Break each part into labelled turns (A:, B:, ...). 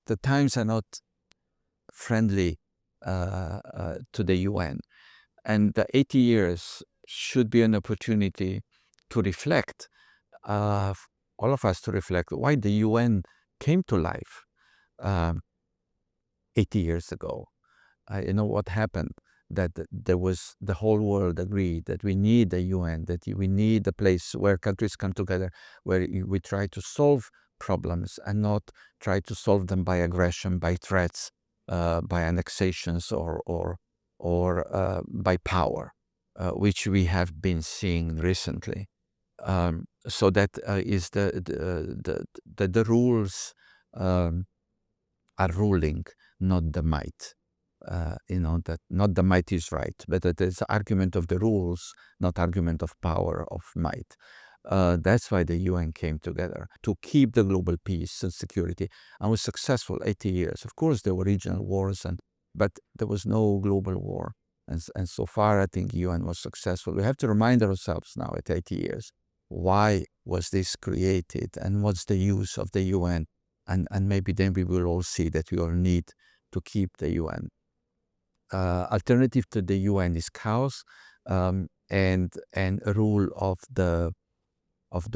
A: the times are not friendly to the UN. And the 80 years should be an opportunity to reflect, all of us to reflect why the UN came to life 80 years ago. You know what happened? That there was, the whole world agreed that we need the UN, that we need a place where countries come together, where we try to solve problems and not try to solve them by aggression, by threats, by annexations, or by power, which we have been seeing recently. So that is the rules are ruling, not the might. You know, that not the might is right, but that it's argument of the rules, not argument of power, of might. That's why the UN came together, to keep the global peace and security, and was successful 80 years. Of course, there were regional wars, but there was no global war. And so far, I think UN was successful. We have to remind ourselves now at 80 years, why was this created and what's the use of the UN? And maybe then we will all see that we all need to keep the UN. Alternative to the UN is chaos, and a rule of the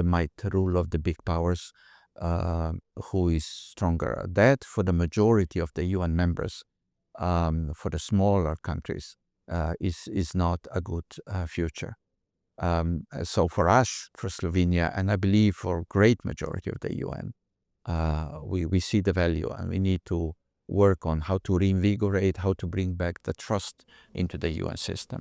A: might, rule of the big powers, who is stronger. That for the majority of the UN members, for the smaller countries, is not a good future. So for us, for Slovenia, and I believe for great majority of the UN, we see the value, and we need to work on how to reinvigorate, how to bring back the trust into the UN system.